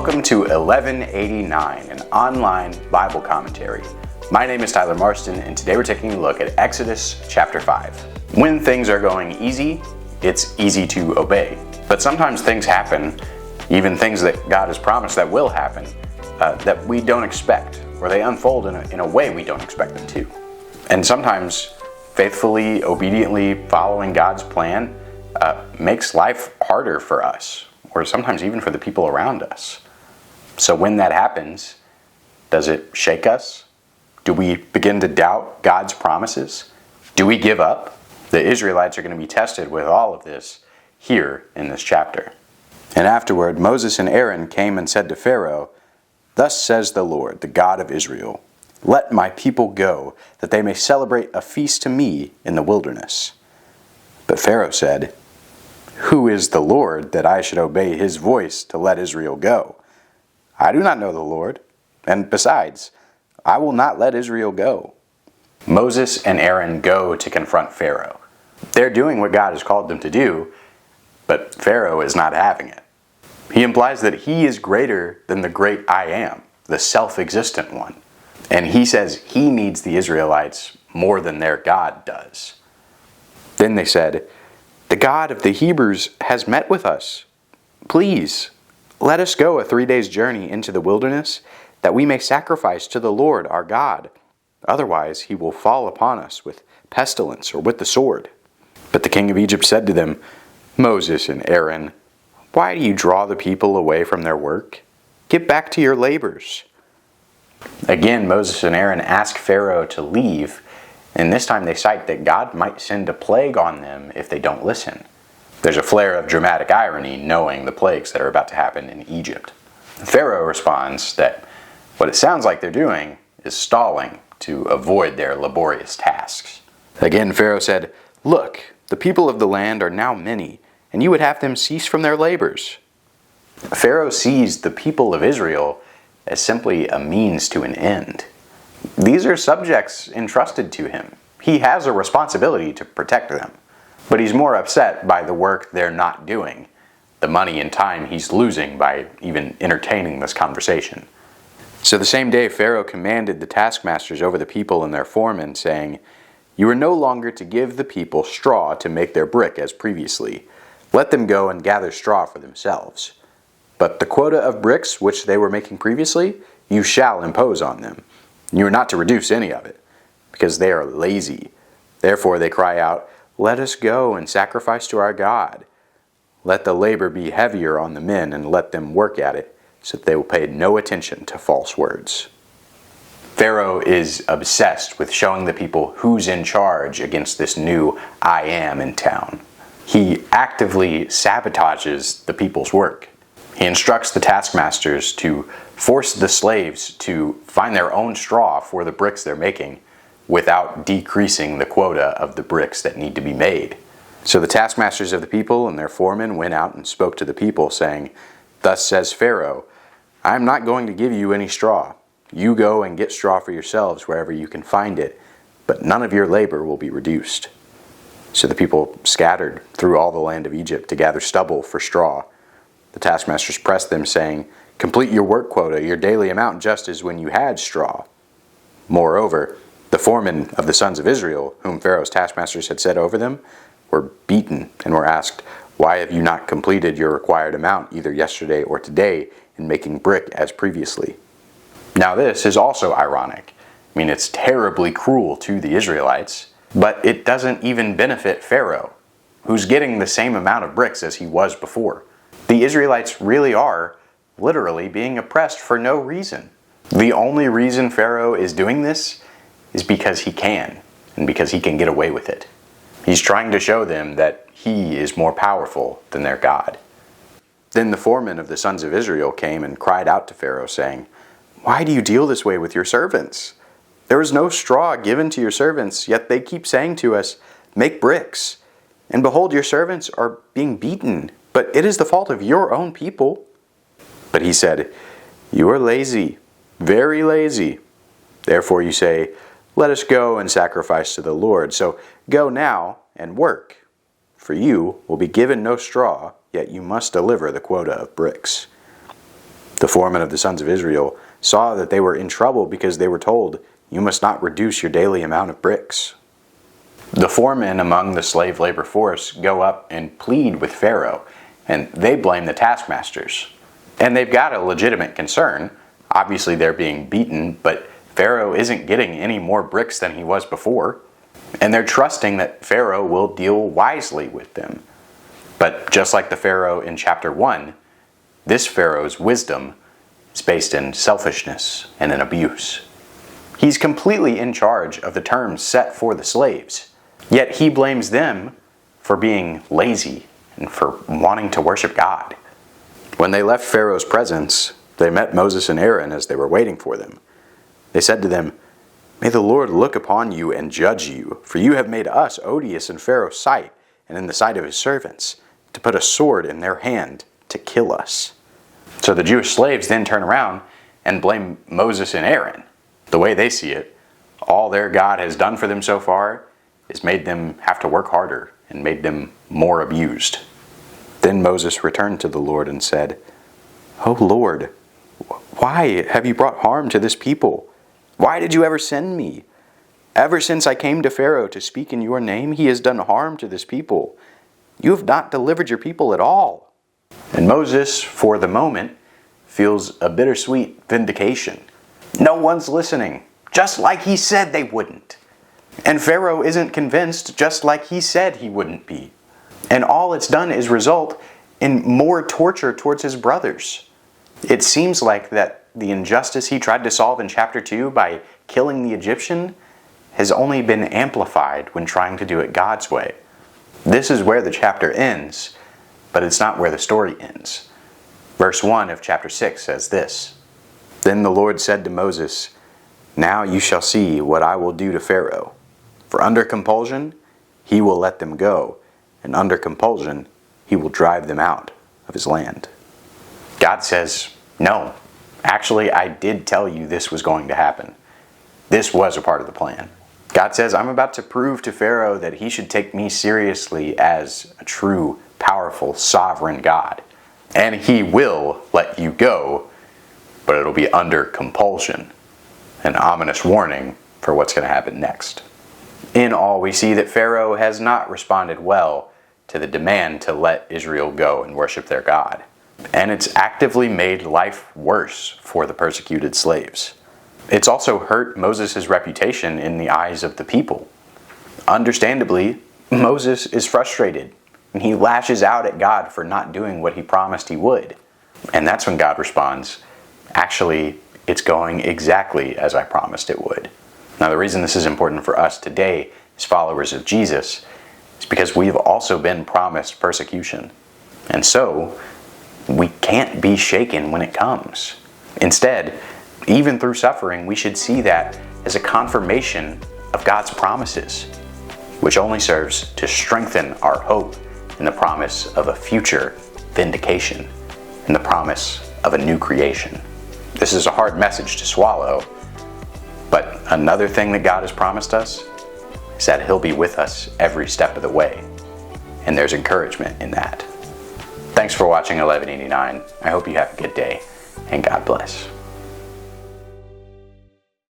Welcome to 1189, an online Bible commentary. My name is Tyler Marston, and today we're taking a look at Exodus chapter 5. When things are going easy, it's easy to obey. But sometimes things happen, even things that God has promised that will happen, that we don't expect, or they unfold in a way we don't expect them to. And sometimes faithfully, obediently following God's plan makes life harder for us, or sometimes even for the people around us. So when that happens, does it shake us? Do we begin to doubt God's promises? Do we give up? The Israelites are going to be tested with all of this here in this chapter. And afterward, Moses and Aaron came and said to Pharaoh, "Thus says the Lord, the God of Israel, let my people go, that they may celebrate a feast to me in the wilderness." But Pharaoh said, "Who is the Lord that I should obey his voice to let Israel go? I do not know the Lord, and besides, I will not let Israel go." Moses and Aaron go to confront Pharaoh. They're doing what God has called them to do, but Pharaoh is not having it. He implies that he is greater than the great I am, the self-existent one. And he says he needs the Israelites more than their God does. Then they said, "The God of the Hebrews has met with us. Please, let us go a 3 days' journey into the wilderness, that we may sacrifice to the Lord our God. Otherwise he will fall upon us with pestilence or with the sword." But the king of Egypt said to them, "Moses and Aaron, why do you draw the people away from their work? Get back to your labors." Again, Moses and Aaron ask Pharaoh to leave, and this time they cite that God might send a plague on them if they don't listen. There's a flare of dramatic irony knowing the plagues that are about to happen in Egypt. Pharaoh responds that what it sounds like they're doing is stalling to avoid their laborious tasks. Again, Pharaoh said, "Look, the people of the land are now many, and you would have them cease from their labors." Pharaoh sees the people of Israel as simply a means to an end. These are subjects entrusted to him. He has a responsibility to protect them. But he's more upset by the work they're not doing, the money and time he's losing by even entertaining this conversation. So the same day Pharaoh commanded the taskmasters over the people and their foremen, saying, "You are no longer to give the people straw to make their brick as previously. Let them go and gather straw for themselves. But the quota of bricks which they were making previously, you shall impose on them. You are not to reduce any of it, because they are lazy. Therefore they cry out, 'Let us go and sacrifice to our God.' Let the labor be heavier on the men, and let them work at it, so that they will pay no attention to false words." Pharaoh is obsessed with showing the people who's in charge against this new I am in town. He actively sabotages the people's work. He instructs the taskmasters to force the slaves to find their own straw for the bricks they're making without decreasing the quota of the bricks that need to be made. So the taskmasters of the people and their foremen went out and spoke to the people, saying, "Thus says Pharaoh, I am not going to give you any straw. You go and get straw for yourselves wherever you can find it, but none of your labor will be reduced." So the people scattered through all the land of Egypt to gather stubble for straw. The taskmasters pressed them, saying, "Complete your work quota, your daily amount, just as when you had straw." Moreover, the foremen of the sons of Israel, whom Pharaoh's taskmasters had set over them, were beaten and were asked, "Why have you not completed your required amount either yesterday or today in making brick as previously?" Now this is also ironic. I mean, it's terribly cruel to the Israelites, but it doesn't even benefit Pharaoh, who's getting the same amount of bricks as he was before. The Israelites really are literally being oppressed for no reason. The only reason Pharaoh is doing this is because he can, and because he can get away with it. He's trying to show them that he is more powerful than their God. Then the foremen of the sons of Israel came and cried out to Pharaoh, saying, "Why do you deal this way with your servants? There is no straw given to your servants, yet they keep saying to us, 'Make bricks.' And behold, your servants are being beaten, but it is the fault of your own people." But he said, "You are lazy, very lazy. Therefore you say, 'Let us go and sacrifice to the Lord.' So go now and work. For you will be given no straw, yet you must deliver the quota of bricks." The foremen of the sons of Israel saw that they were in trouble because they were told, "You must not reduce your daily amount of bricks." The foremen among the slave labor force go up and plead with Pharaoh, and they blame the taskmasters. And they've got a legitimate concern. Obviously they're being beaten, but Pharaoh isn't getting any more bricks than he was before. And they're trusting that Pharaoh will deal wisely with them. But just like the Pharaoh in chapter 1, this Pharaoh's wisdom is based in selfishness and in abuse. He's completely in charge of the terms set for the slaves, yet he blames them for being lazy and for wanting to worship God. When they left Pharaoh's presence, they met Moses and Aaron as they were waiting for them. They said to them, "May the Lord look upon you and judge you, for you have made us odious in Pharaoh's sight and in the sight of his servants, to put a sword in their hand to kill us." So the Jewish slaves then turn around and blame Moses and Aaron. The way they see it, all their God has done for them so far is made them have to work harder and made them more abused. Then Moses returned to the Lord and said, "O Lord, why have you brought harm to this people? Why did you ever send me? Ever since I came to Pharaoh to speak in your name, he has done harm to this people. You have not delivered your people at all." And Moses, for the moment, feels a bittersweet vindication. No one's listening, just like he said they wouldn't. And Pharaoh isn't convinced, just like he said he wouldn't be. And all it's done is result in more torture towards his brothers. It seems like that the injustice he tried to solve in chapter 2 by killing the Egyptian has only been amplified when trying to do it God's way. This is where the chapter ends, but it's not where the story ends. Verse 1 of chapter 6 says this, "Then the Lord said to Moses, 'Now you shall see what I will do to Pharaoh. For under compulsion he will let them go, and under compulsion he will drive them out of his land.'" God says, "No, actually I did tell you this was going to happen. This was a part of the plan." God says, "I'm about to prove to Pharaoh that he should take me seriously as a true, powerful, sovereign God. And he will let you go, but it'll be under compulsion." An ominous warning for what's going to happen next. In all, we see that Pharaoh has not responded well to the demand to let Israel go and worship their God. And it's actively made life worse for the persecuted slaves. It's also hurt Moses' reputation in the eyes of the people. Understandably, Moses is frustrated, and he lashes out at God for not doing what he promised he would. And that's when God responds, "Actually, it's going exactly as I promised it would." Now, the reason this is important for us today as followers of Jesus is because we've also been promised persecution. And so, we can't be shaken when it comes. Instead, even through suffering, we should see that as a confirmation of God's promises, which only serves to strengthen our hope in the promise of a future vindication and the promise of a new creation. This is a hard message to swallow, but another thing that God has promised us is that He'll be with us every step of the way, and there's encouragement in that. Thanks for watching 1189. I hope you have a good day, and God bless.